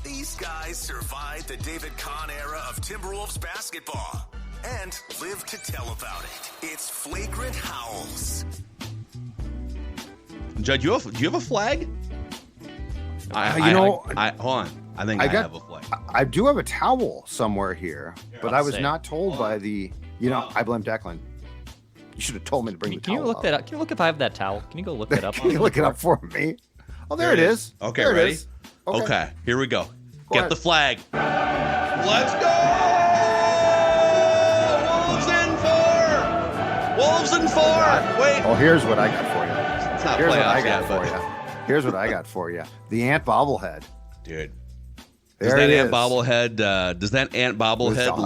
These guys survived the David Kahn era of Timberwolves basketball and live to tell about it. It's Flagrant Howls. Judd, do you have a flag? hold on. I think I have a flag. I do have a towel somewhere here, but I was not told by the. I blame Declan. You should have told me to bring the towel. Can you look that up? Can you look if I have that towel? Can you go look that up? Can you look it up for me? Oh, there it is. Okay, there ready? It is. Okay, here we go. Get ahead. the flag. Let's go! Wolves in four! Wait. Oh, here's what I got for you. It's not Here's what playoffs I got yet, for but you. Here's what I got for you. The ant bobblehead. dude. There Does that it ant is. bobblehead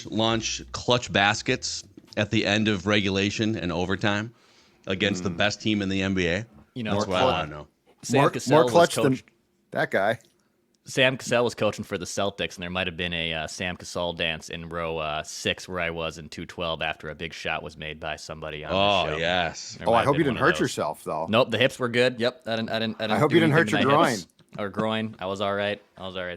launch clutch baskets at the end of regulation and overtime against the best team in the NBA? That's what I want to know. More clutch than that guy. Sam Cassell was coaching for the Celtics, and there might have been a Sam Cassell dance in row 6 where I was in 212 after a big shot was made by somebody on the show. Yes. I hope you didn't hurt yourself, though. Nope, the hips were good. Yep, I didn't I hope you didn't hurt your groin. Or groin. I was all right.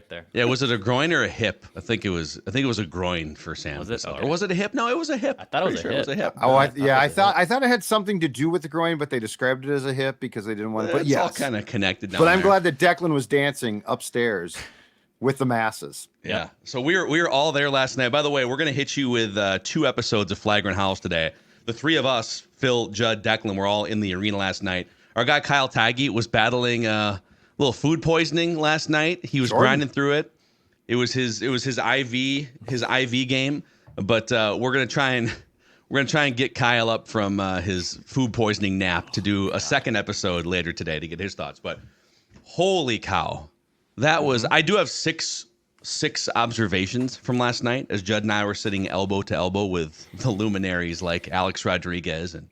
there. Yeah, was it a groin or a hip? I think it was a groin for Sam. Was it? Cassell. Okay. Or was it a hip? No, it was a hip. I thought it was Pretty a sure hip. It was a hip. I thought it had something to do with the groin, but they described it as a hip because they didn't want to. But It's yes, all kind of connected down but I'm there. glad that Declan was dancing upstairs with the masses. Yeah. So we were all there last night. By the way, we're going to hit you with 2 episodes of Flagrant Howls today. The 3 of us, Phil, Judd, Declan, were all in the arena last night. Our guy Kyle Taggy was battling a little food poisoning last night. He was grinding through it. It was his IV game. But we're gonna try and get Kyle up from his food poisoning nap to do a second episode later today to get his thoughts. But holy cow. That was. I do have six observations from last night as Judd and I were sitting elbow to elbow with the luminaries like Alex Rodriguez and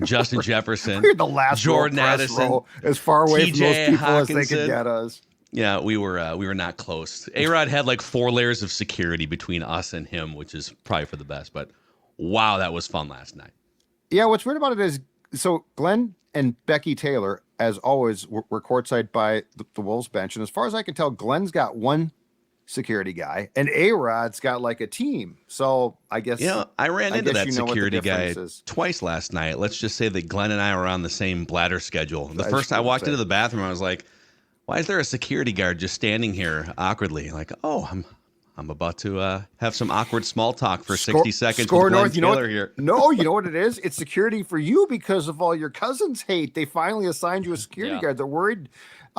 Justin Jefferson, We're the last Jordan row, press Addison, row, as far away from those TJ people as they Hawkinson. could get us. Yeah, we were not close. A-Rod had like 4 layers of security between us and him, which is probably for the best. But wow, that was fun last night. Yeah, what's weird about it is, so Glenn and Becky Taylor, as always, were courtside by the Wolves bench. And as far as I can tell, Glenn's got one security guy and A-Rod's got like a team. So I guess... Yeah, I ran into that security guy is. twice last night. Let's just say that Glenn and I were on the same bladder schedule. The first I walked into the bathroom, I was like, why is there a security guard just standing here awkwardly? Like, oh, I'm about to have some awkward small talk for 60 seconds Score with Glenn North, Taylor here. No, you know what it is? It's security for you because of all your cousins hate. They finally assigned you a security guard. They're worried.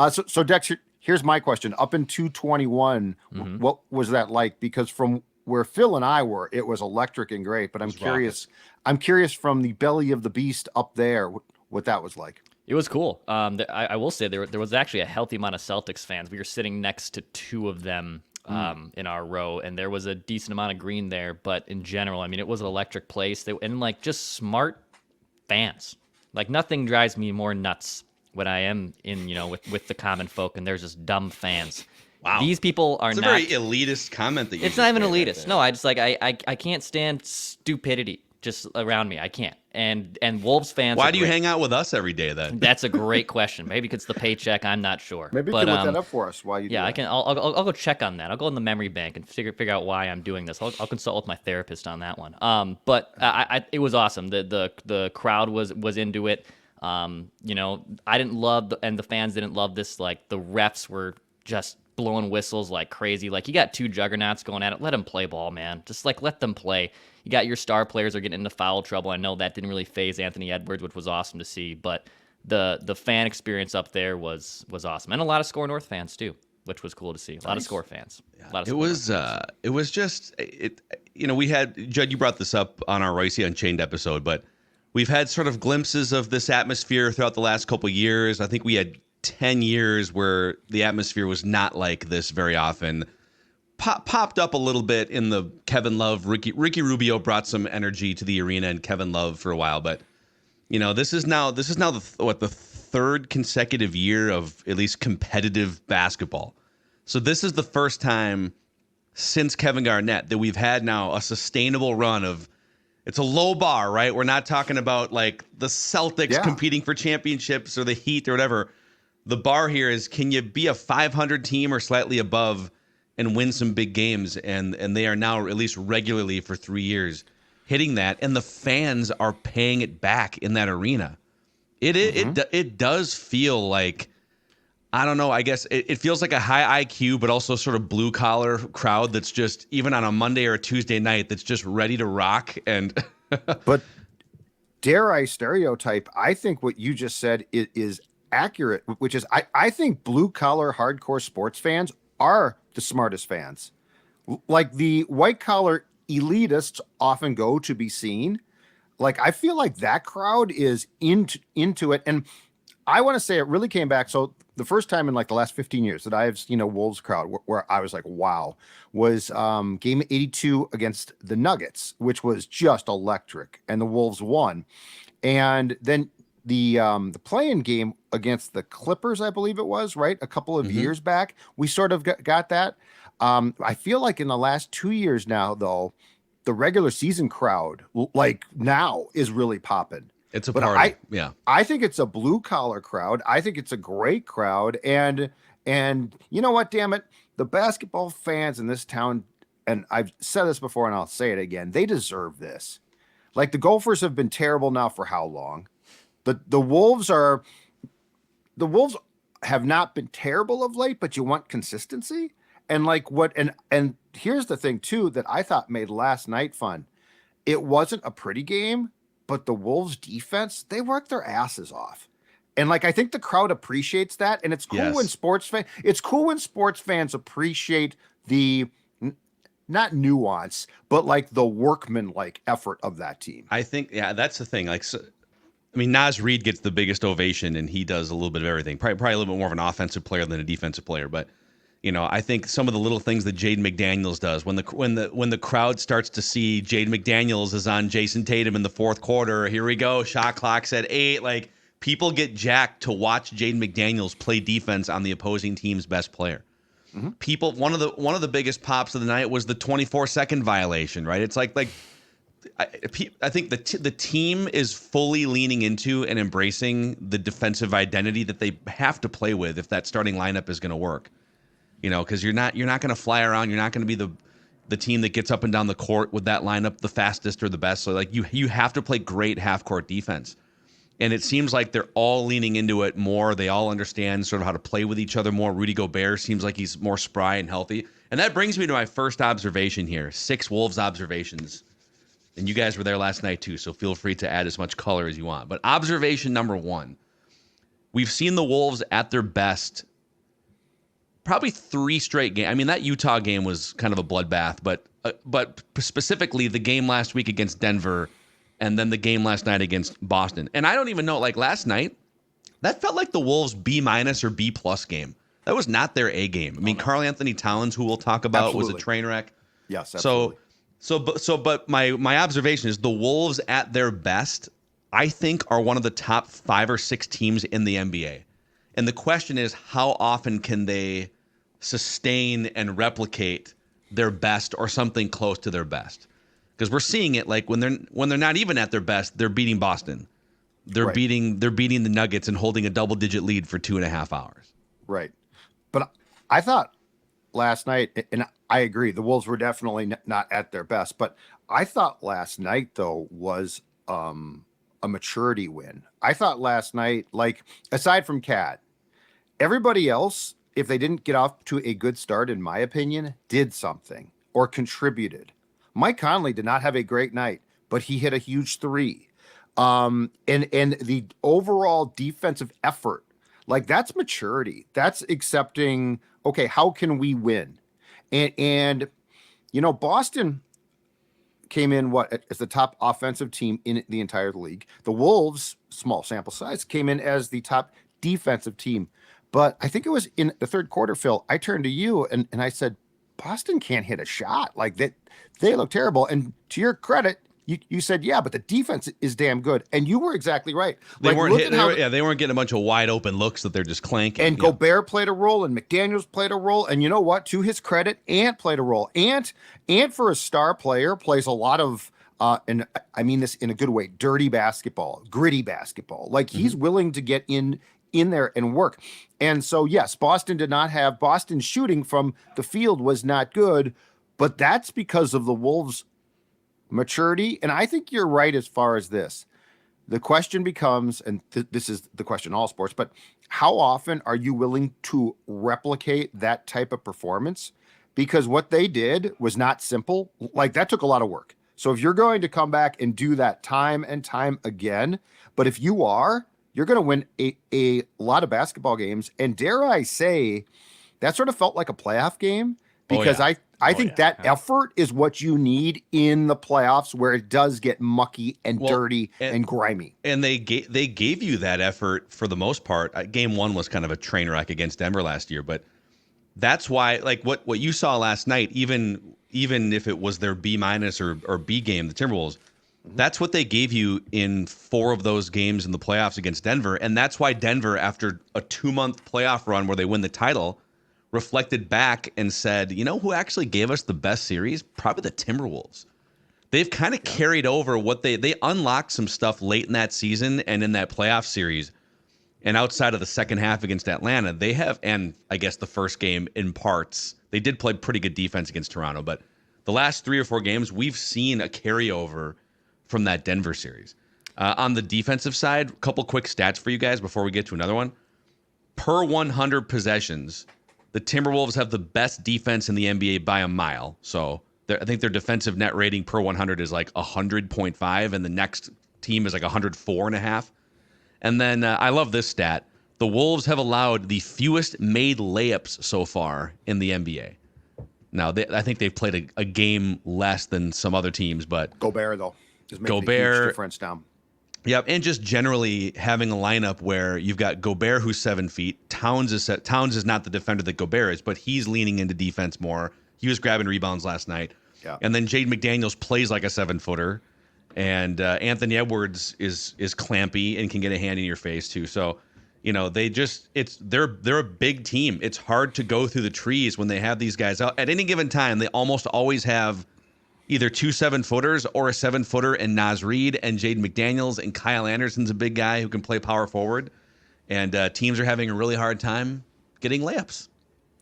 So Dex, here's my question. Up in 221, what was that like? Because from where Phil and I were, it was electric and great. But I'm curious. I'm curious from the belly of the beast up there, what that was like. It was cool. I will say there was actually a healthy amount of Celtics fans. We were sitting next to 2 of them in our row, and there was a decent amount of green there. But in general, I mean, it was an electric place. And like just smart fans. Like nothing drives me more nuts when I am in, with the common folk, and there's just dumb fans. Wow. These people are It's not. a very elitist comment that you It's not even elitist. No, I just like I can't stand stupidity just around me. I can't. And Wolves fans. Why do you hang out with us every day then? That's a great question. Maybe it's the paycheck. I'm not sure. Maybe you can look that up for us while you do I that. can. I'll go check on that. I'll go in the memory bank and figure out why I'm doing this. I'll consult with my therapist on that one. But it was awesome. The crowd was into it. I didn't love and the fans didn't love this. Like the refs were just blowing whistles like crazy. Like you got 2 juggernauts going at it. Let them play ball, man. Just like let them play. You got your star players are getting into foul trouble. I know that didn't really faze Anthony Edwards, which was awesome to see. But the fan experience up there was awesome, and a lot of Score North fans too, which was cool to see. A lot of Score fans. It was just we had Judd. You brought this up on our Royce Unchained episode, but we've had sort of glimpses of this atmosphere throughout the last couple of years. I think we had 10 years where the atmosphere was not like this very often. Popped up a little bit in the Kevin Love, Ricky Rubio brought some energy to the arena and Kevin Love for a while, but this is now the 3rd consecutive year of at least competitive basketball. So this is the first time since Kevin Garnett that we've had now a sustainable run of. It's a low bar, right? We're not talking about like the Celtics competing for championships or the Heat or whatever. The bar here is, can you be a 500 team or slightly above and win some big games? And they are now, at least regularly for 3 years, hitting that. And the fans are paying it back in that arena. It does feel like, I don't know, I guess it feels like a high IQ, but also sort of blue collar crowd that's just, even on a Monday or a Tuesday night, that's just ready to rock. And but dare I stereotype, I think what you just said is accurate, which is I think blue collar hardcore sports fans are the smartest fans. Like the white collar elitists often go to be seen. Like I feel like that crowd is into it. And I want to say it really came back. So the first time in like the last 15 years that I've seen a Wolves crowd where I was like, wow, was game 82 against the Nuggets, which was just electric, and the Wolves won. And then the play-in game against the Clippers, I believe it was, right? A couple of years back, we sort of got that. I feel like in the last 2 years now, though, the regular season crowd, like now, is really popping. It's a party. I think it's a blue collar crowd. I think it's a great crowd. And you know what, damn it? The basketball fans in this town, and I've said this before and I'll say it again, they deserve this. Like the Gophers have been terrible now for how long? The Wolves have not been terrible of late, but you want consistency. And like and here's the thing too that I thought made last night fun. It wasn't a pretty game, but the Wolves defense, they worked their asses off. And like, I think the crowd appreciates that. And it's cool when sports fans appreciate the, not nuance, but like the workman-like effort of that team. I think, that's the thing. Like, so, I mean, Naz Reid gets the biggest ovation and he does a little bit of everything. Probably a little bit more of an offensive player than a defensive player. But, you know, I think some of the little things that Jaden McDaniels does when the crowd starts to see Jaden McDaniels is on Jason Tatum in the fourth quarter, here we go, shot clock's at 8, like people get jacked to watch Jaden McDaniels play defense on the opposing team's best player. People, one of the biggest pops of the night was the 24-second violation, right? It's like I think the team is fully leaning into and embracing the defensive identity that they have to play with if that starting lineup is going to work. You know, because you're not going to fly around. You're not going to be the team that gets up and down the court with that lineup, the fastest or the best. So like you have to play great half court defense, and it seems like they're all leaning into it more. They all understand sort of how to play with each other more. Rudy Gobert seems like he's more spry and healthy, and that brings me to my first observation here. 6 Wolves observations, and you guys were there last night too, so feel free to add as much color as you want. But observation number 1, we've seen the Wolves at their best. Probably 3 straight games. I mean, that Utah game was kind of a bloodbath, but specifically the game last week against Denver and then the game last night against Boston. And I don't even know, like last night, that felt like the Wolves B- or B+ game. That was not their A game. I mean, Karl-Anthony Towns, who we'll talk about, was a train wreck. Yes, absolutely. But my observation is the Wolves at their best, I think, are one of the top 5 or 6 teams in the NBA. And the question is, how often can they sustain and replicate their best or something close to their best? Because we're seeing it like when they're not even at their best, they're beating Boston. They're beating the Nuggets and holding a double-digit lead for 2.5 hours. Right. But I thought last night, and I agree, the Wolves were definitely not at their best. But I thought last night, though, was a maturity win. I thought last night, like, aside from Cat, everybody else, if they didn't get off to a good start, in my opinion, did something or contributed. Mike Conley did not have a great night, but he hit a huge 3. And the overall defensive effort, like that's maturity. That's accepting, okay, how can we win? And you know, Boston came in as the top offensive team in the entire league. The Wolves, small sample size, came in as the top defensive team. But I think it was in the third quarter, Phil, I turned to you and I said, Boston can't hit a shot. Like that, they look terrible. And to your credit, you said, yeah, but the defense is damn good. And you were exactly right. They weren't they weren't getting a bunch of wide open looks that they're just clanking. And Gobert played a role and McDaniels played a role. And you know what? To his credit, Ant played a role. Ant for a star player plays a lot of, and I mean this in a good way, dirty basketball, gritty basketball. Like he's willing to get in there and work. And so, yes, Boston's shooting from the field was not good, but that's because of the Wolves' maturity. And I think you're right as far as this. The question becomes, and this is the question in all sports, but how often are you willing to replicate that type of performance? Because what they did was not simple. Like, that took a lot of work. So if you're going to come back and do that time and time again, but if you are, you're going to win a lot of basketball games. And dare I say, that sort of felt like a playoff game, because I think that effort is what you need in the playoffs, where it does get mucky and dirty and grimy. And they gave you that effort for the most part. Game 1 was kind of a train wreck against Denver last year, but that's why, like, what you saw last night, even if it was their B- or B game, the Timberwolves, that's what they gave you in 4 of those games in the playoffs against Denver. And that's why Denver, after a 2-month playoff run where they win the title, reflected back and said, you know who actually gave us the best series? Probably the Timberwolves. They've kind of carried over what they unlocked some stuff late in that season and in that playoff series. And outside of the second half against Atlanta, they have, and I guess the first game in parts, they did play pretty good defense against Toronto. But the last 3 or 4 games, we've seen a carryover from that Denver series. On the defensive side, a couple quick stats for you guys before we get to another one. Per 100 possessions, the Timberwolves have the best defense in the NBA by a mile. So I think their defensive net rating per 100 is like 100.5, and the next team is like 104.5. And then I love this stat. The Wolves have allowed the fewest made layups so far in the NBA. Now, I think they've played a game less than some other teams, but Gobert, though, is making a huge difference now. Yep, and just generally having a lineup where you've got Gobert, who's 7 feet. Towns is not the defender that Gobert is, but he's leaning into defense more. He was grabbing rebounds last night. Yeah. And then Jaden McDaniels plays like a 7-footer. And Anthony Edwards is clampy and can get a hand in your face too. So, you know, they're a big team. It's hard to go through the trees when they have these guys out. At any given time, they almost always have either 2 7-footers or a 7-footer and Naz Reid and Jaden McDaniels, and Kyle Anderson's a big guy who can play power forward. And teams are having a really hard time getting layups.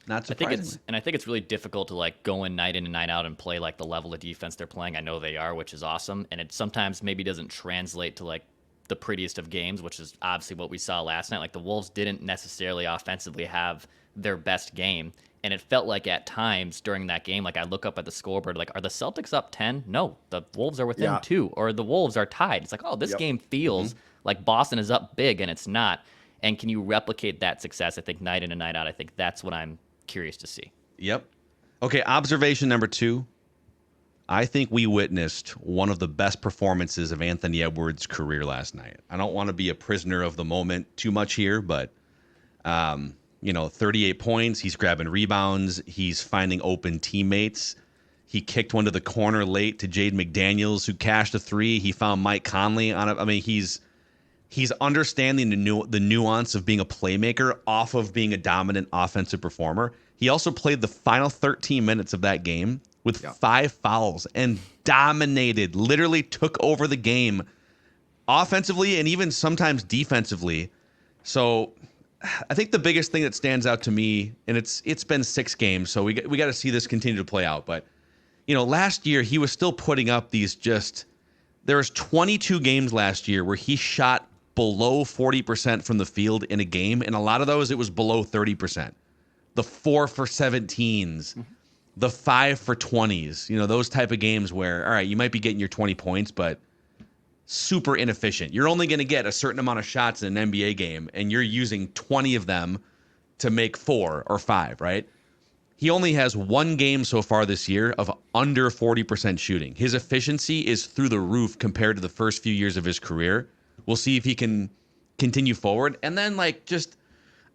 Not surprisingly. I think it's really difficult to like go in and night out and play like the level of defense they're playing. I know they are, which is awesome. And it sometimes maybe doesn't translate to like the prettiest of games, which is obviously what we saw last night. Like the Wolves didn't necessarily offensively have their best game. And it felt like at times during that game, like I look up at the scoreboard, like, are the Celtics up 10? No, the Wolves are within 2, or the Wolves are tied. It's like, oh, this game feels like Boston is up big, and it's not. And can you replicate that success? I think night in and night out, I think that's what I'm curious to see. Yep. Okay, observation number 2. I think we witnessed one of the best performances of Anthony Edwards' career last night. I don't want to be a prisoner of the moment too much here, but 38 points. He's grabbing rebounds. He's finding open teammates. He kicked one to the corner late to Jaden McDaniels, who cashed a 3. He found Mike Conley on it. I mean, he's understanding the nuance of being a playmaker off of being a dominant offensive performer. He also played the final 13 minutes of that game with 5 fouls and dominated, literally took over the game offensively and even sometimes defensively. So I think the biggest thing that stands out to me, and it's been 6 games, so we got to see this continue to play out. But, last year he was still putting up these there was 22 games last year where he shot below 40% from the field in a game, and a lot of those it was below 30%. The 4 for 17s, the 5 for 20s, those type of games where, all right, you might be getting your 20 points, but super inefficient. You're only going to get a certain amount of shots in an NBA game, and you're using 20 of them to make 4 or 5, right? He only has 1 game so far this year of under 40% shooting. His efficiency is through the roof compared to the first few years of his career. We'll see if he can continue forward. And then, just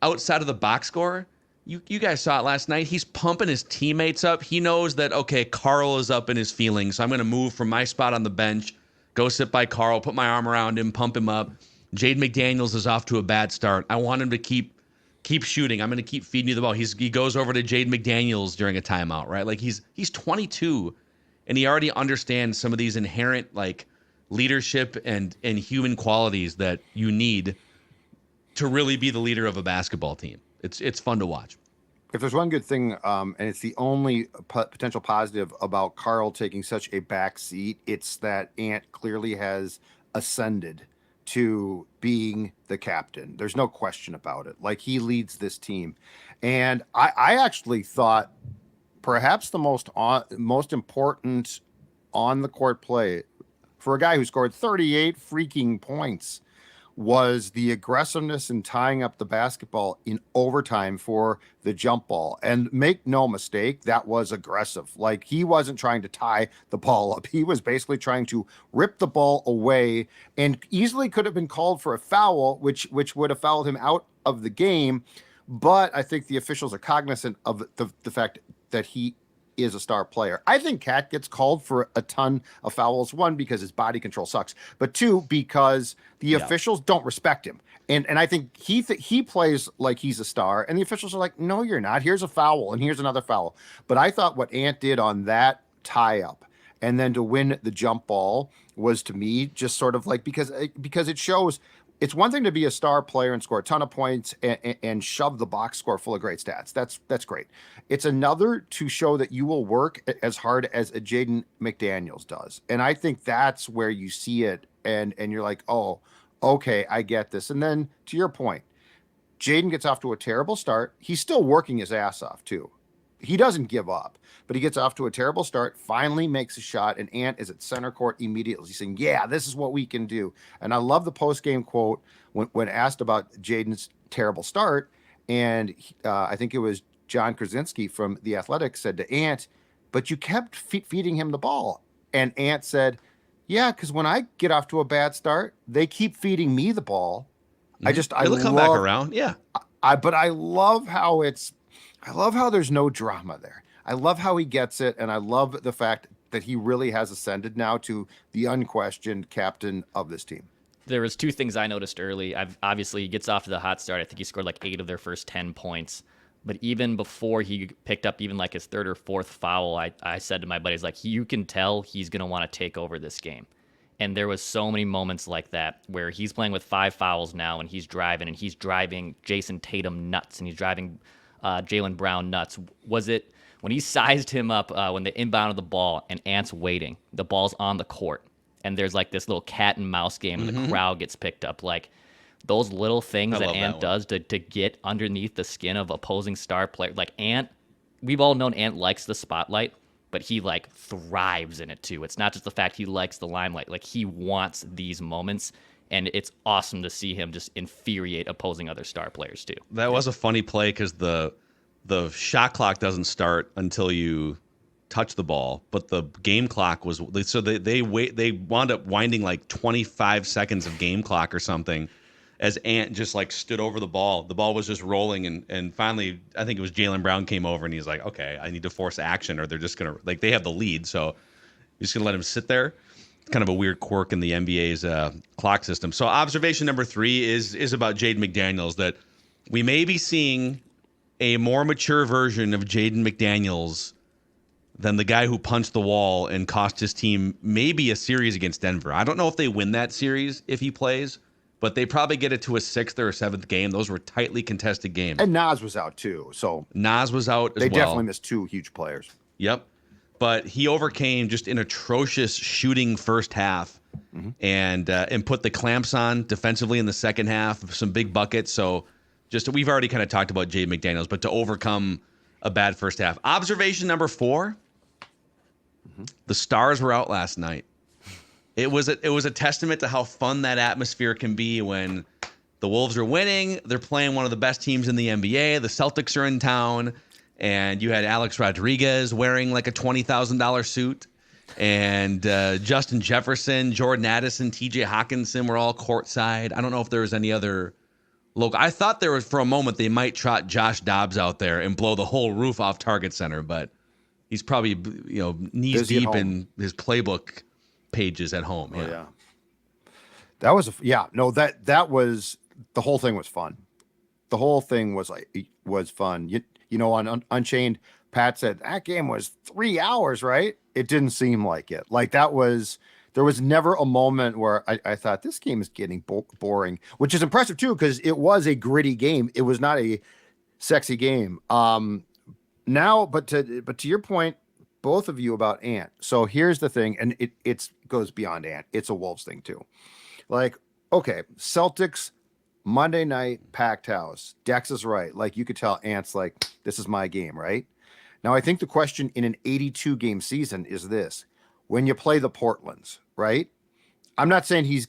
outside of the box score, you guys saw it last night. He's pumping his teammates up. He knows that, okay, Karl is up in his feelings, so I'm going to move from my spot on the bench, go sit by Karl, put my arm around him, pump him up. Jaden McDaniels is off to a bad start. I want him to keep shooting. I'm going to keep feeding you the ball. He goes over to Jaden McDaniels during a timeout, right? Like he's 22, and he already understands some of these inherent leadership and human qualities that you need to really be the leader of a basketball team. It's fun to watch. If there's one good thing, and it's the only potential positive about Karl taking such a back seat, it's that Ant clearly has ascended to being the captain. There's no question about it. Like, he leads this team. And I actually thought perhaps the most important on the court play for a guy who scored 38 freaking points was the aggressiveness in tying up the basketball in overtime for the jump ball. And make no mistake, that was aggressive. Like, he wasn't trying to tie the ball up. He was basically trying to rip the ball away, and easily could have been called for a foul, which would have fouled him out of the game. But I think the officials are cognizant of the fact that he is a star player. I think Cat gets called for a ton of fouls. One, because his body control sucks, but two, because the officials don't respect him. And I think he plays like he's a star, and the officials are like, no, you're not. Here's a foul, and here's another foul. But I thought what Ant did on that tie up, and then to win the jump ball, was, to me, just sort of like, because it shows. It's one thing to be a star player and score a ton of points and shove the box score full of great stats. That's great. It's another to show that you will work as hard as a Jaden McDaniels does. And I think that's where you see it, and you're like, oh, okay, I get this. And then, to your point, Jaden gets off to a terrible start. He's still working his ass off, too. He doesn't give up, but he gets off to a terrible start, finally makes a shot, and Ant is at center court immediately saying, yeah, this is what we can do. And I love the post-game quote when asked about Jaden's terrible start, and I think it was John Krasinski from The Athletic said to Ant, but you kept feeding him the ball. And Ant said, yeah, because when I get off to a bad start, they keep feeding me the ball. It'll come back around, yeah. But I love how there's no drama there. I love how he gets it, and I love the fact that he really has ascended now to the unquestioned captain of this team. There was two things I noticed early. Obviously, he gets off to the hot start. I think he scored like 8 of their first 10 points. But even before he picked up even like his third or fourth foul, I said to my buddies, like, you can tell he's going to want to take over this game. And there was so many moments like that where he's playing with 5 fouls now, and he's driving Jason Tatum nuts, and he's driving Jaylen Brown nuts. Was it when he sized him up when they inbounded the ball and Ant's waiting, the ball's on the court, and there's like this little cat and mouse game, and the crowd gets picked up? Like, those little things that Ant does to get underneath the skin of opposing star player. Like, Ant, we've all known Ant likes the spotlight, but he like thrives in it too. It's not just the fact he likes the limelight. Like, he wants these moments. And it's awesome to see him just infuriate opposing other star players too. That was a funny play because the shot clock doesn't start until you touch the ball, but the game clock was so they wound up winding like 25 seconds of game clock or something as Ant just like stood over the ball. The ball was just rolling, and finally I think it was Jaylen Brown came over and he's like, okay, I need to force action or they're just gonna, like, they have the lead, so you're just gonna let him sit there. Kind of a weird quirk in the NBA's clock system. So observation number 3 is about Jaden McDaniels, that we may be seeing a more mature version of Jaden McDaniels than the guy who punched the wall and cost his team maybe a series against Denver. I don't know if they win that series if he plays, but they probably get it to a 6th or a 7th game. Those were tightly contested games. And Nas was out too. So Nas was out as well. They definitely missed 2 huge players. Yep. But he overcame just an atrocious shooting first half and put the clamps on defensively in the second half, some big buckets. So just, we've already kind of talked about Jaden McDaniels, but to overcome a bad first half. Observation number 4, the Stars were out last night. It was a testament to how fun that atmosphere can be when the Wolves are winning. They're playing one of the best teams in the NBA. The Celtics are in town. And you had Alex Rodriguez wearing like a $20,000 suit. And Justin Jefferson, Jordan Addison, TJ Hawkinson were all courtside. I don't know if there was any other local. I thought there was, for a moment, they might trot Josh Dobbs out there and blow the whole roof off Target Center. But he's probably, knees busy deep in his playbook pages at home. Oh, yeah. That was, that was, the whole thing was fun. The whole thing was fun. On Unchained, Pat said that game was 3 hours, right? It didn't seem like it. Like, that was There was never a moment where I thought this game is getting boring, which is impressive too, because it was a gritty game. It was not a sexy game. Now, but to your point, both of you about Ant. So here's the thing, and it goes beyond Ant. It's a Wolves thing too. Like, okay, Celtics, Monday night, packed house. Dex is right. Like, you could tell Ant's like, this is my game, right? Now, I think the question in an 82 game season is this: when you play the Portlands, right? I'm not saying it's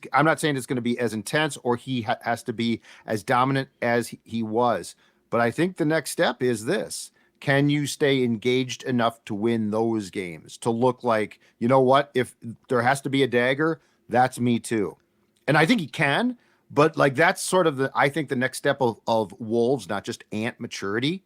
going to be as intense or he has to be as dominant as he was, but I think the next step is this: can you stay engaged enough to win those games, to look like, you know what, if there has to be a dagger, that's me too. And I think he can, but like, that's sort of I think the next step of Wolves, not just Ant maturity.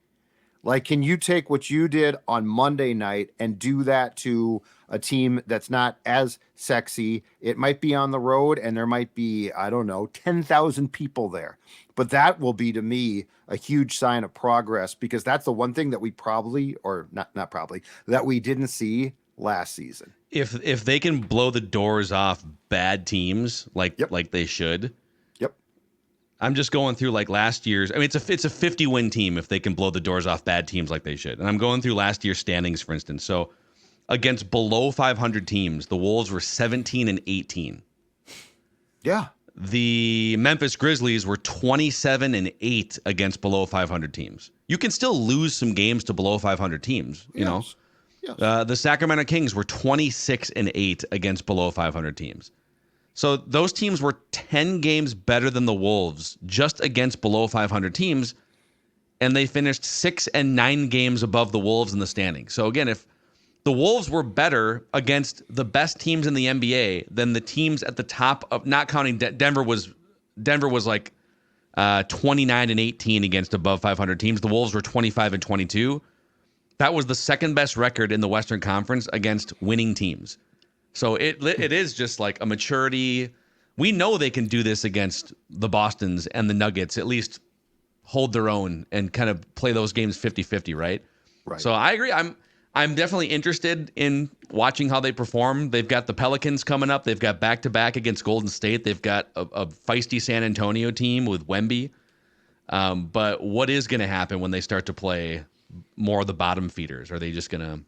Like, can you take what you did on Monday night and do that to a team that's not as sexy? It might be on the road and there might be, I don't know, 10,000 people there. But that will be, to me, a huge sign of progress, because that's the one thing that we probably, or not probably, that we didn't see last season. If they can blow the doors off bad teams like they should. Yep. I'm just going through like last year's. I mean, it's a 50-win team if they can blow the doors off bad teams like they should. And I'm going through last year's standings, for instance. So against below 500 teams, the Wolves were 17-18. Yeah. The Memphis Grizzlies were 27-8 against below 500 teams. You can still lose some games to below 500 teams, you know. Yes. The Sacramento Kings were 26-8 against below 500 teams. So those teams were 10 games better than the Wolves just against below 500 teams, and they finished 6 and 9 games above the Wolves in the standings. So again, if the Wolves were better against the best teams in the NBA than the teams at the top of, not counting Denver was like 29-18 against above 500 teams. The Wolves were 25-22. That was the second best record in the Western Conference against winning teams. So it is just like a maturity. We know they can do this against the Bostons and the Nuggets, at least hold their own and kind of play those games 50-50, right? Right. So I agree. I'm definitely interested in watching how they perform. They've got the Pelicans coming up. They've got back-to-back against Golden State. They've got a feisty San Antonio team with Wemby. But what is going to happen when they start to play more of the bottom feeders? Are they just going to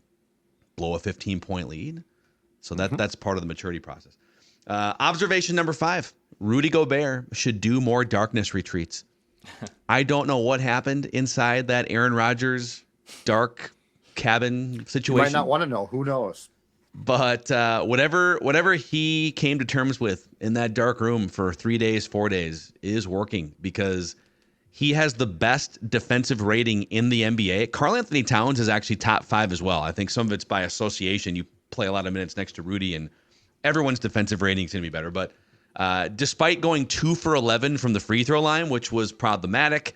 blow a 15-point lead? So that's part of the maturity process. Observation number 5, Rudy Gobert should do more darkness retreats. I don't know what happened inside that Aaron Rodgers dark cabin situation. You might not want to know. Who knows? But whatever he came to terms with in that dark room for 3 days, 4 days is working, because he has the best defensive rating in the NBA. Karl-Anthony Towns is actually top 5 as well. I think some of it's by association. You play a lot of minutes next to Rudy, and everyone's defensive rating is going to be better. But despite going 2 for 11 from the free throw line, which was problematic,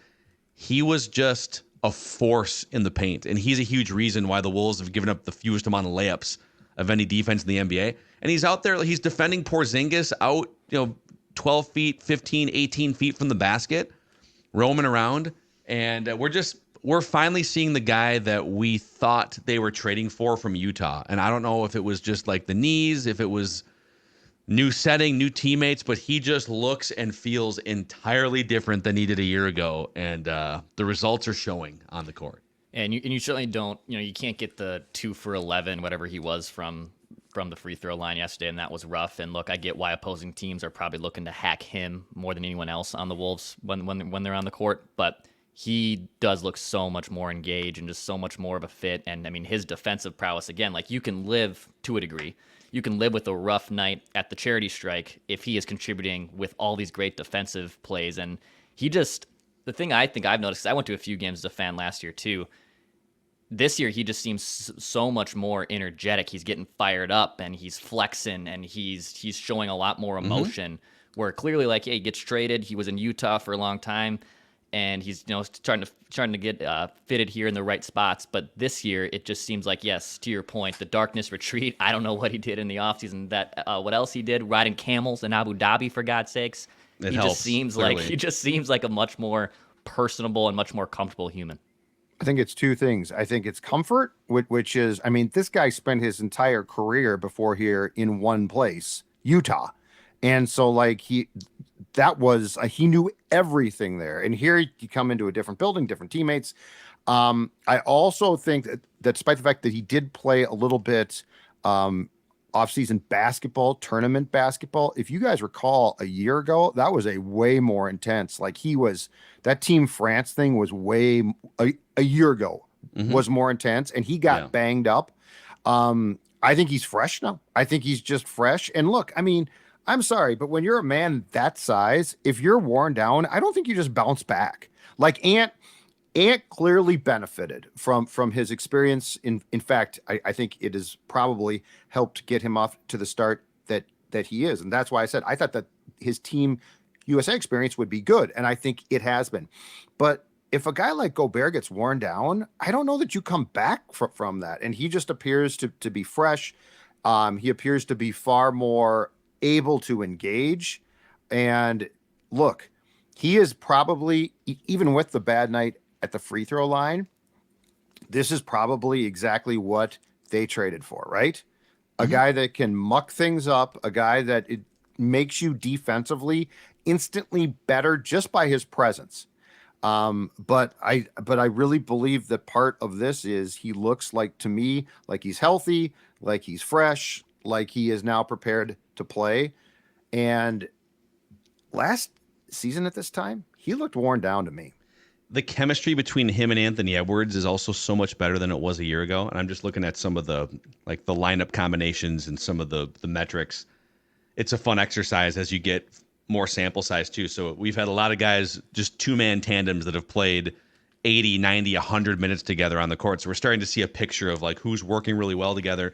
he was just a force in the paint. And he's a huge reason why the Wolves have given up the fewest amount of layups of any defense in the NBA. And he's out there, he's defending Porzingis out, 12 feet, 15, 18 feet from the basket, roaming around. And we're finally seeing the guy that we thought they were trading for from Utah. And I don't know if it was just like the knees, if it was new setting, new teammates, but he just looks and feels entirely different than he did a year ago. And the results are showing on the court. And you certainly don't, you can't get the 2 for 11, whatever he was from the free throw line yesterday, and that was rough. And look, I get why opposing teams are probably looking to hack him more than anyone else on the Wolves when they're on the court. But he does look so much more engaged and just so much more of a fit. And I mean, his defensive prowess, again, like, you can live to a degree. You can live with a rough night at the charity strike if he is contributing with all these great defensive plays. And the thing I think I've noticed, I went to a few games as a fan last year too. This year, he just seems so much more energetic. He's getting fired up and he's flexing and he's showing a lot more emotion. Where clearly, like, he gets traded. He was in Utah for a long time, and he's trying to get fitted here in the right spots. But this year, it just seems like, yes, to your point, the darkness retreat. I don't know what he did in the offseason. What else he did? Riding camels in Abu Dhabi, for God's sakes. He just seems like a much more personable and much more comfortable human. I think it's two things. I think it's comfort, which is, I mean, this guy spent his entire career before here in one place, Utah. And so like he knew everything there. And here you come into a different building, different teammates. I also think that despite the fact that he did play a little bit off-season basketball, tournament basketball, if you guys recall a year ago, that was a way more intense. Like that Team France thing was a year ago was more intense, and he got banged up. I think he's fresh now. I think he's just fresh. And look, I mean, I'm sorry, but when you're a man that size, if you're worn down, I don't think you just bounce back. Like Ant clearly benefited from his experience. In fact, I think it has probably helped get him off to the start that he is. And that's why I said I thought that his Team USA experience would be good. And I think it has been. But if a guy like Gobert gets worn down, I don't know that you come back from that. And he just appears to be fresh. He appears to be far more able to engage. And look, he is probably, even with the bad night at the free throw line, this is probably exactly what they traded for, right? A guy that can muck things up, a guy that it makes you defensively instantly better just by his presence. But I really believe that part of this is he looks like, to me, like he's healthy, like he's fresh, like he is now prepared to play. And last season at this time, he looked worn down to me. The chemistry between him and Anthony Edwards is also so much better than it was a year ago. And I'm just looking at some of the lineup combinations and some of the metrics. It's a fun exercise as you get more sample size too. So we've had a lot of guys, just two-man tandems that have played 80, 90, 100 minutes together on the court. So we're starting to see a picture of like who's working really well together.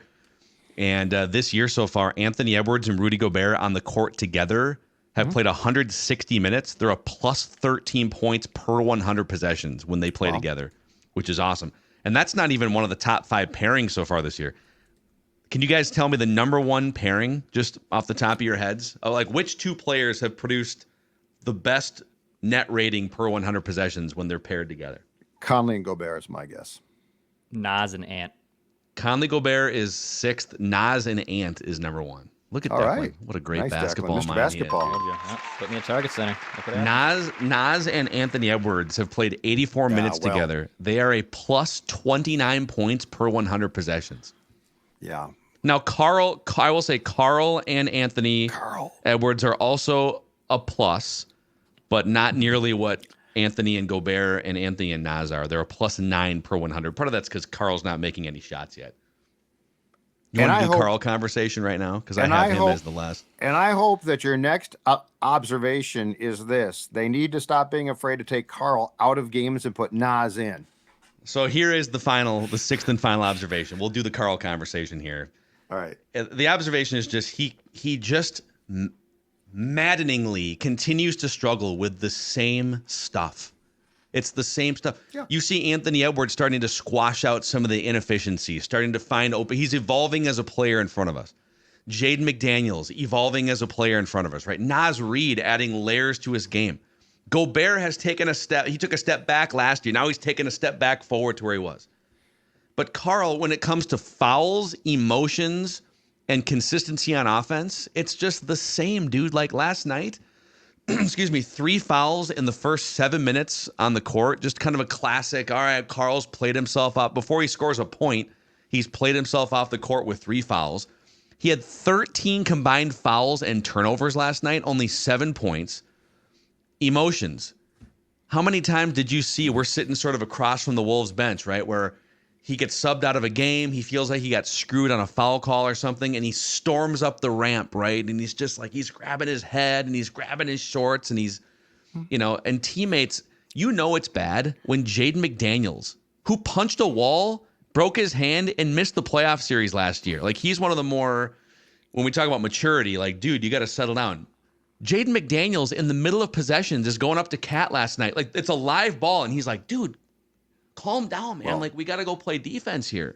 And this year so far, Anthony Edwards and Rudy Gobert on the court together have played 160 minutes. They're a plus 13 points per 100 possessions when they play together, which is awesome. And that's not even one of the top 5 pairings so far this year. Can you guys tell me the number one pairing just off the top of your heads? Like which two players have produced the best net rating per 100 possessions when they're paired together? Conley and Gobert is my guess. Nas and Ant. Conley Gobert is 6th. Nas and Ant is number 1. Look at Declan. Right. What a great nice basketball Declan. Mr. mind. Basketball. Put me in target center. Nas and Anthony Edwards have played 84 minutes together. They are a plus 29 points per 100 possessions. Yeah. Now, I will say Karl and Anthony Edwards are also a plus, but not nearly what Anthony and Gobert and Anthony and Nas are. They're a plus 9 per 100. Part of that's because Karl's not making any shots yet. You want to do Karl conversation right now? Because I have him as the last. And I hope that your next observation is this. They need to stop being afraid to take Karl out of games and put Nas in. So here is the 6th and final observation. We'll do the Karl conversation here. All right. The observation is just he just maddeningly continues to struggle with the same stuff. It's the same stuff. Yeah. You see Anthony Edwards starting to squash out some of the inefficiencies, starting to find open. He's evolving as a player in front of us. Jaden McDaniels evolving as a player in front of us, right? Naz Reid adding layers to his game. Gobert has taken a step. He took a step back last year. Now he's taken a step back forward to where he was. But Karl, when it comes to fouls, emotions, and consistency on offense, it's just the same, dude. Like last night, 3 fouls in the first 7 minutes on the court. Just kind of a classic. All right, Karl's played himself up. Before he scores a point, he's played himself off the court with 3 fouls. He had 13 combined fouls and turnovers last night, only 7 points. Emotions. How many times did you see, we're sitting sort of across from the Wolves bench, right, where he gets subbed out of a game, he feels like he got screwed on a foul call or something, and he storms up the ramp, right? And he's just like, he's grabbing his head and he's grabbing his shorts and he's, and teammates, it's bad when Jaden McDaniels, who punched a wall, broke his hand, and missed the playoff series last year. Like, he's one of the more, when we talk about maturity, like, dude, you got to settle down. Jaden McDaniels in the middle of possessions is going up to Cat last night. Like, it's a live ball, and he's like, dude, calm down, man. Like, we got to go play defense here.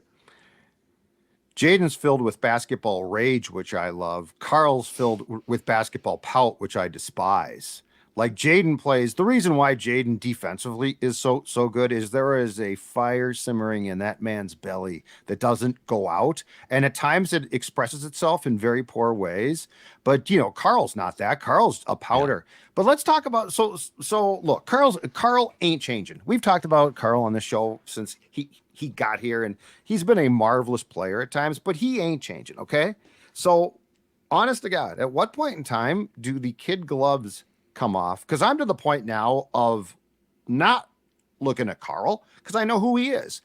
Jaden's filled with basketball rage, which I love. Karl's filled with basketball pout, which I despise. like Jaden plays. The reason why Jaden defensively is so good is there is a fire simmering in that man's belly that doesn't go out, and at times it expresses itself in very poor ways. But Karl's not that. Karl's a powder. Yeah. But let's talk about so look, Karl ain't changing. We've talked about Karl on the show since he got here, and he's been a marvelous player at times, but he ain't changing. Okay, so honest to God, at what point in time do the kid gloves come off? Because I'm to the point now of not looking at Karl because I know who he is,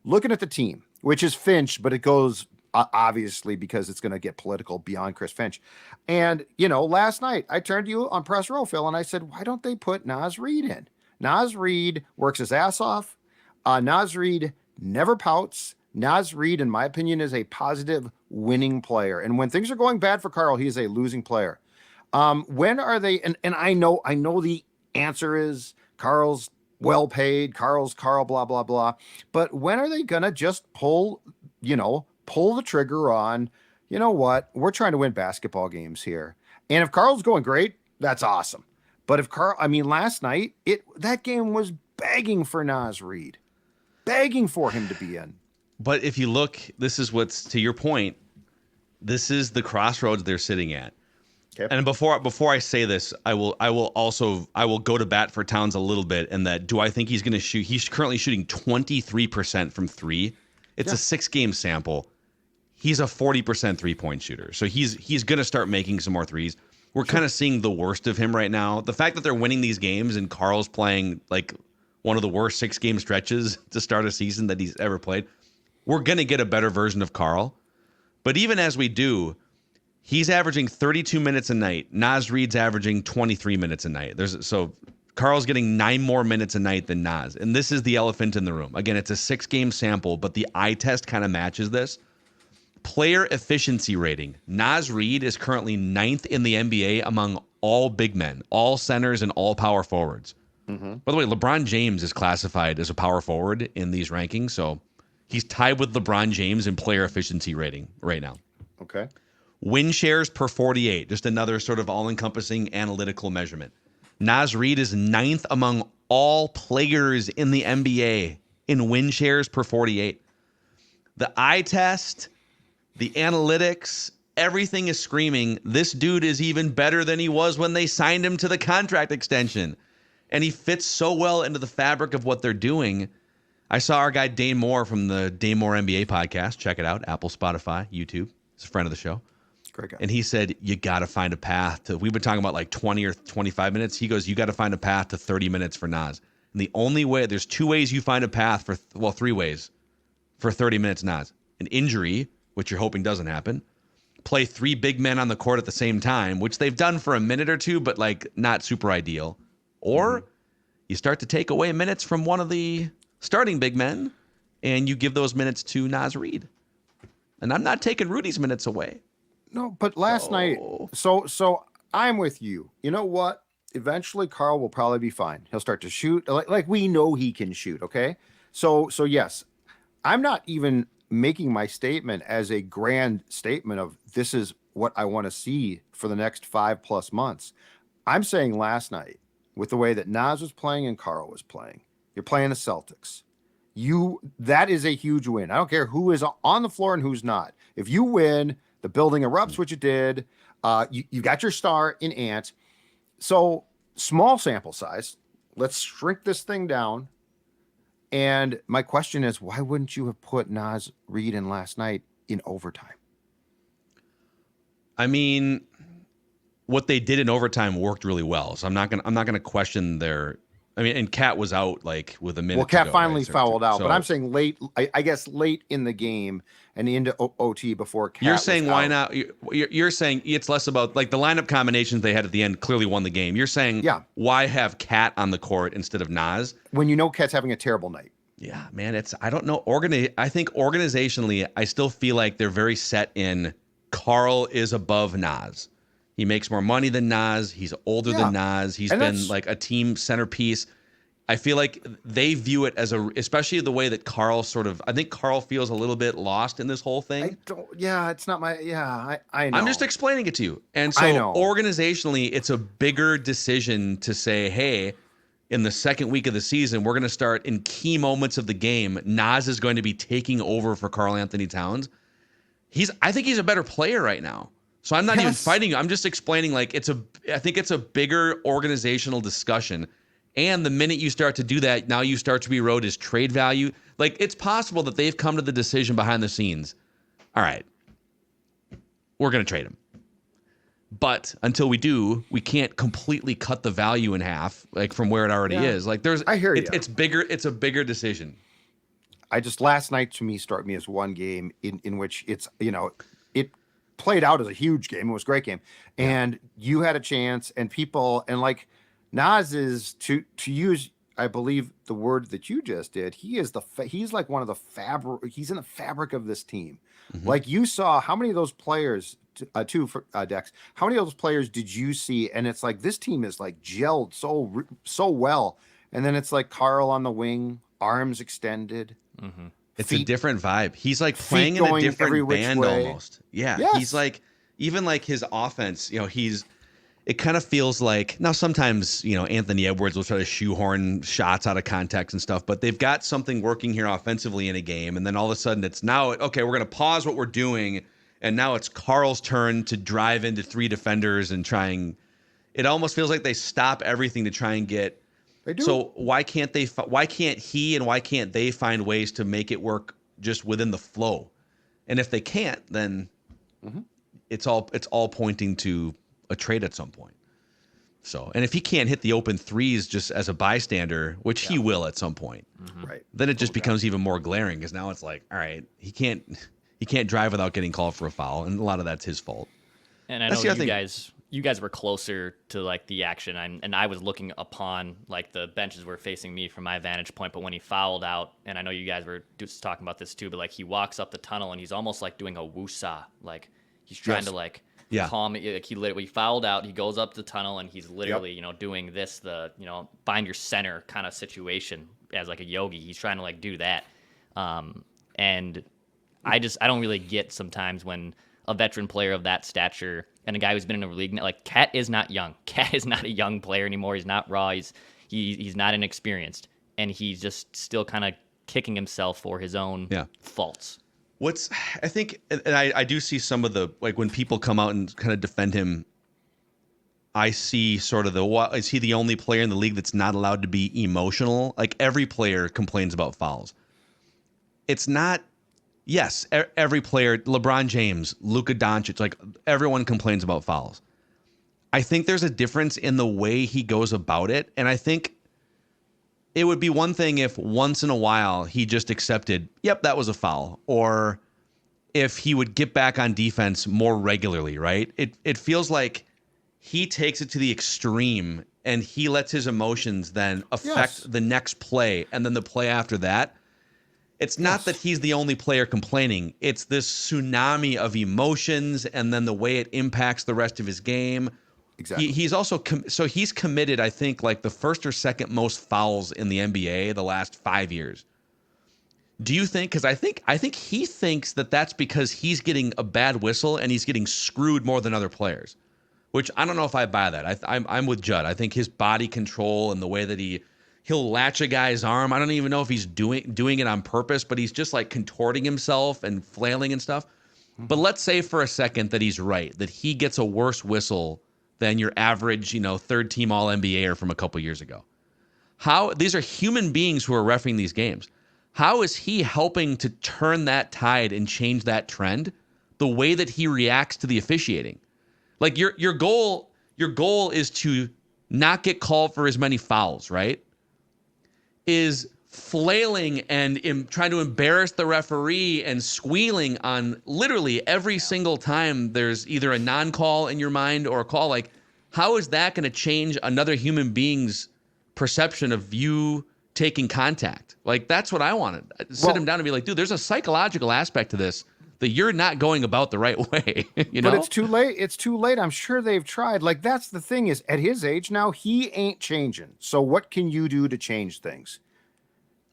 looking at the team, which is Finch, but it goes obviously because it's going to get political beyond Chris Finch. And last night I turned to you on press row, Phil, and I said, why don't they put Naz Reid in? Naz Reid works his ass off. Naz Reid never pouts. Naz Reid, in my opinion, is a positive winning player, and when things are going bad for Karl, he is a losing player. When are they? And I know the answer is Karl's well paid. Karl, blah, blah, blah. But when are they going to just pull the trigger on, what? We're trying to win basketball games here. And if Karl's going great, that's awesome. But if last night, that game was begging for Naz Reid, begging for him to be in. But if you look, this is what's, to your point, this is the crossroads they're sitting at. Okay. And before I say this, I will go to bat for Towns a little bit. And that, do I think he's going to shoot? He's currently shooting 23% from three. It's a 6-game sample. He's a 40% 3-point shooter. So he's going to start making some more threes. We're kind of seeing the worst of him right now. The fact that they're winning these games and Karl's playing like one of the worst 6-game stretches to start a season that he's ever played, we're going to get a better version of Karl. But even as we do, he's averaging 32 minutes a night. Naz Reid's averaging 23 minutes a night. So Karl's getting 9 more minutes a night than Naz. And this is the elephant in the room. Again, it's a 6-game sample, but the eye test kind of matches this. Player efficiency rating. Naz Reid is currently 9th in the NBA among all big men, all centers, and all power forwards. Mm-hmm. By the way, LeBron James is classified as a power forward in these rankings. So he's tied with LeBron James in player efficiency rating right now. Okay. Win shares per 48, just another sort of all-encompassing analytical measurement. Naz Reid is 9th among all players in the NBA in win shares per 48. The eye test, the analytics, everything is screaming, this dude is even better than he was when they signed him to the contract extension. And he fits so well into the fabric of what they're doing. I saw our guy Dane Moore from the Dane Moore NBA podcast. Check it out. Apple, Spotify, YouTube. He's a friend of the show. Great guy. And he said, you got to find a path to, we've been talking about like 20 or 25 minutes. He goes, you got to find a path to 30 minutes for Naz. And the only way, there's 2 ways you find a path for, 3 ways for 30 minutes Naz. An injury, which you're hoping doesn't happen. Play 3 big men on the court at the same time, which they've done for a minute or two, but like not super ideal. Or you start to take away minutes from one of the starting big men and you give those minutes to Naz Reid. And I'm not taking Rudy's minutes away. No, but last night, so I'm with you. You know what? Eventually, Karl will probably be fine. He'll start to shoot like we know he can shoot. Okay, so yes, I'm not even making my statement as a grand statement of this is what I want to see for the next 5+ months. I'm saying last night, with the way that Naz was playing and Karl was playing, you're playing the Celtics. That is a huge win. I don't care who is on the floor and who's not. If you win, the building erupts, which it did. You got your star in Ant. So small sample size. Let's shrink this thing down. And my question is, why wouldn't you have put Naz Reid in last night in overtime? I mean, what they did in overtime worked really well. So I'm not gonna question their. I mean, and Cat was out like with a minute. Well, Cat to go, finally right? fouled out, so, but I'm saying late. I guess late in the game and into OT before Cat. You're saying was why out. not? You're saying it's less about like the lineup combinations they had at the end clearly won the game. You're saying why have Cat on the court instead of Naz when you know Cat's having a terrible night? Yeah, man, I don't know. I think organizationally, I still feel like they're very set in Karl is above Naz. He makes more money than Naz. He's older than Naz. He's been like a team centerpiece. I feel like they view it as especially the way that Karl I think Karl feels a little bit lost in this whole thing. It's not my, I know. I'm just explaining it to you. And I so know. organizationally, it's a bigger decision to say, hey, in the second week of the season, we're going to start in key moments of the game. Naz is going to be taking over for Karl-Anthony Towns. I think he's a better player right now. So I'm not even fighting you. I'm just explaining I think it's a bigger organizational discussion. And the minute you start to do that, now you start to erode his trade value. Like, it's possible that they've come to the decision behind the scenes. All right, we're going to trade him. But until we do, we can't completely cut the value in half, like from where it already is. Like, I hear you. It's bigger. It's a bigger decision. Last night to me struck me as one game in which it's, it played out as a huge game. It was a great game. And you had a chance and people, and like, Naz is to use, I believe the word that you just did. He's like one of the fabric. He's in the fabric of this team. Mm-hmm. Like you saw how many of those players, Dex. How many of those players did you see? And it's like this team is like gelled so well. And then it's like Karl on the wing, arms extended. Mm-hmm. It's a different vibe. He's like playing in a different band almost. Yeah, yes. He's like even like his offense. It kind of feels like, now sometimes, Anthony Edwards will try to shoehorn shots out of context and stuff, but they've got something working here offensively in a game. And then all of a sudden it's now, okay, we're going to pause what we're doing. And now it's Karl's turn to drive into three defenders and it almost feels like they stop everything to try and get. They do. So why can't he and why can't they find ways to make it work just within the flow? And if they can't, then it's all pointing to a trade at some point. So, and if he can't hit the open threes just as a bystander, which he will at some point, right? Then it just becomes even more glaring because now it's like, all right, he can't drive without getting called for a foul, and a lot of that's his fault. And I know you guys were closer to like the action, and I was looking upon like the benches were facing me from my vantage point. But when he fouled out, and I know you guys were just talking about this too, but like he walks up the tunnel and he's almost like doing a woosah, like he's trying to like. Yeah. Calm. Like he literally fouled out. He goes up the tunnel and he's literally, doing this, find your center kind of situation as like a yogi. He's trying to like do that. And I don't really get sometimes when a veteran player of that stature and a guy who's been in the league, like Cat is not young. Cat is not a young player anymore. He's not raw. He's not inexperienced, and he's just still kind of kicking himself for his own faults. I think, and I do see some of the, like when people come out and kind of defend him, I see sort of is he the only player in the league that's not allowed to be emotional? Like every player complains about fouls. It's not, yes, every player, LeBron James, Luka Doncic, like everyone complains about fouls. I think there's a difference in the way he goes about it. And I think it would be one thing if once in a while he just accepted, yep, that was a foul. Or if he would get back on defense more regularly, right? It feels like he takes it to the extreme and he lets his emotions then affect the next play and then the play after that. It's not that he's the only player complaining. It's this tsunami of emotions and then the way it impacts the rest of his game. Exactly. He's also he's committed, I think, like the first or second most fouls in the NBA the last 5 years. Do you think? Because I think he thinks that that's because he's getting a bad whistle and he's getting screwed more than other players. Which I don't know if I buy that. I'm with Judd. I think his body control and the way that he'll latch a guy's arm. I don't even know if he's doing it on purpose, but he's just like contorting himself and flailing and stuff. But let's say for a second that he's right, that he gets a worse whistle than your average, third team all NBAer from a couple years ago. These are human beings who are reffing these games. How is he helping to turn that tide and change that trend the way that he reacts to the officiating? Like your goal is to not get called for as many fouls, right? Is flailing and trying to embarrass the referee and squealing on literally every single time there's either a non-call in your mind or a call. Like, how is that going to change another human being's perception of you taking contact? Like, that's what I wanted. Sit him down and be like, dude, there's a psychological aspect to this that you're not going about the right way. You know, but it's too late. It's too late. I'm sure they've tried. Like, that's the thing is, at his age now, he ain't changing. So what can you do to change things?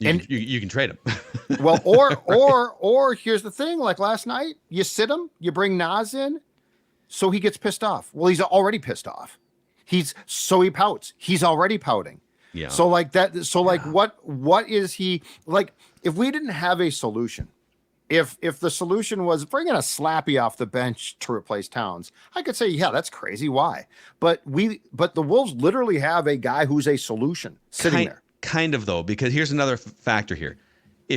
You can trade him. Well, or here's the thing. Like last night, you sit him, you bring Nas in, so he gets pissed off. Well, he's already pissed off. He pouts. He's already pouting. Yeah. So like that. So like what is he like? If we didn't have a solution, if the solution was bringing a Slappy off the bench to replace Towns, I could say, yeah, that's crazy. Why? But the Wolves literally have a guy who's a solution sitting there. Kind of, though, because here's another factor here. I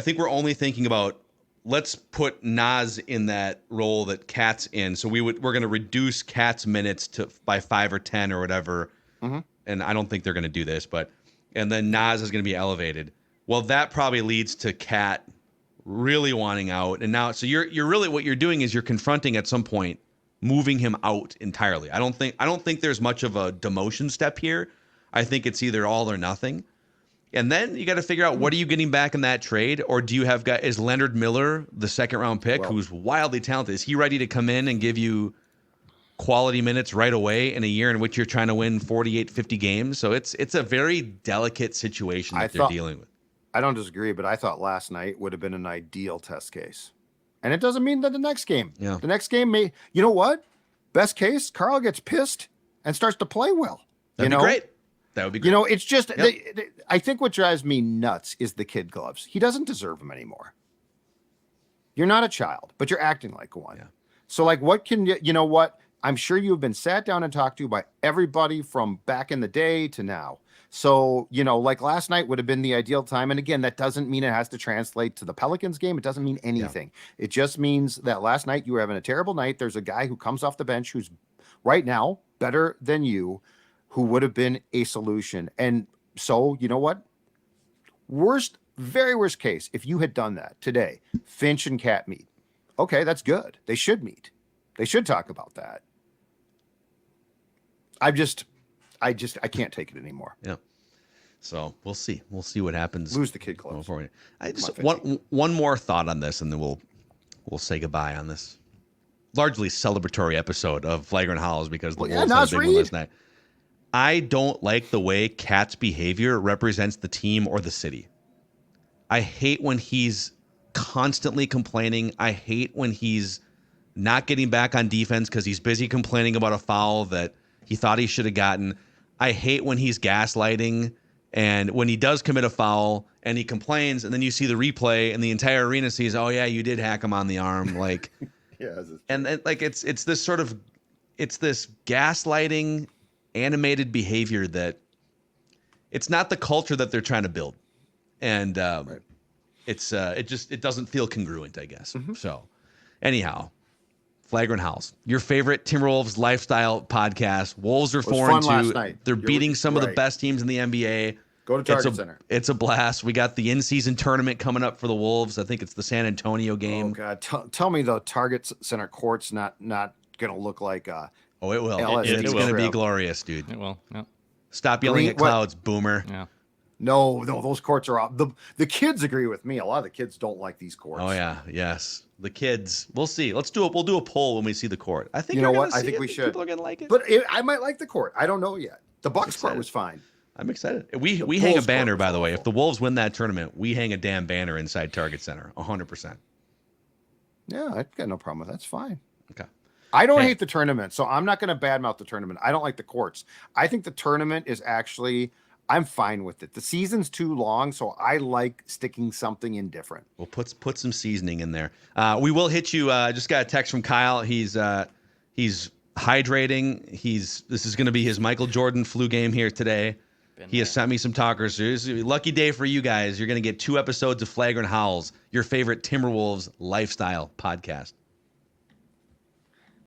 think we're only thinking about, let's put Nas in that role that Cat's in. So we're going to reduce Cat's minutes by 5 or 10 or whatever. Mm-hmm. And I don't think they're going to do this, and then Nas is going to be elevated. Well, that probably leads to Cat really wanting out. And now, so you're really, what you're doing is you're confronting at some point, moving him out entirely. I don't think there's much of a demotion step here. I think it's either all or nothing. And then you got to figure out, what are you getting back in that trade? Or do you have is Leonard Miller, the second round pick, who's wildly talented, is he ready to come in and give you quality minutes right away in a year in which you're trying to win 48, 50 games? So it's a very delicate situation that they're dealing with. I don't disagree, but I thought last night would have been an ideal test case. And it doesn't mean that the next game, the next game may, you know what? Best case, Karl gets pissed and starts to play well. That'd be great. That would be great. It's just, I think what drives me nuts is the kid gloves. He doesn't deserve them anymore. You're not a child, but you're acting like one. Yeah. So like, what can you know what? I'm sure you've been sat down and talked to by everybody from back in the day to now. So, like last night would have been the ideal time. And again, that doesn't mean it has to translate to the Pelicans game. It doesn't mean anything. Yeah. It just means that last night you were having a terrible night. There's a guy who comes off the bench who's right now better than you, who would have been a solution. And so, you know what? Very worst case, if you had done that today, Finch and Cat meet. Okay, that's good. They should meet. They should talk about that. I can't take it anymore. Yeah. So we'll see. We'll see what happens. Lose the kid gloves. One more thought on this, and then we'll say goodbye on this largely celebratory episode of Flagrant Howls, because the Wolves had a big one last night. I don't like the way Cat's behavior represents the team or the city. I hate when he's constantly complaining. I hate when he's not getting back on defense because he's busy complaining about a foul that he thought he should have gotten. I hate when he's gaslighting, and when he does commit a foul and he complains, and then you see the replay and the entire arena sees, oh yeah, you did hack him on the arm. Like, and like, it's this sort of, it's this gaslighting, animated behavior that it's not the culture that they're trying to build. And it doesn't feel congruent, I guess. Mm-hmm. So anyhow, Flagrant Howls, your favorite Timberwolves lifestyle podcast. Wolves are 4-2. They're beating some of the best teams in the NBA. Go to Target Center. It's a blast. We got the in-season tournament coming up for the Wolves. I think it's the San Antonio game. Oh God, tell me the Target Center court's not going to look like oh, it will. It's going to be glorious, dude. It will. Yeah. Stop yelling at clouds, boomer. Yeah. No, those courts are off. The kids agree with me. A lot of the kids don't like these courts. Oh yeah, yes. The kids. We'll see. We'll do a poll when we see the court. I think you know what? I think we should. People are gonna like it. But I might like the court. I don't know yet. The Bucks court was fine. I'm excited. We hang a banner, by the way. If the Wolves win that tournament, we hang a damn banner inside Target Center. 100%. Yeah, I've got no problem with that. That's fine. Okay. I don't hate the tournament, so I'm not going to badmouth the tournament. I don't like the courts. I think the tournament is actually, I'm fine with it. The season's too long, so I like sticking something in different. We'll put some seasoning in there. We will hit you. Just got a text from Kyle. He's hydrating. This is going to be his Michael Jordan flu game here today. He has sent me some talkers. It's a lucky day for you guys. You're going to get 2 episodes of Flagrant Howls, your favorite Timberwolves lifestyle podcast.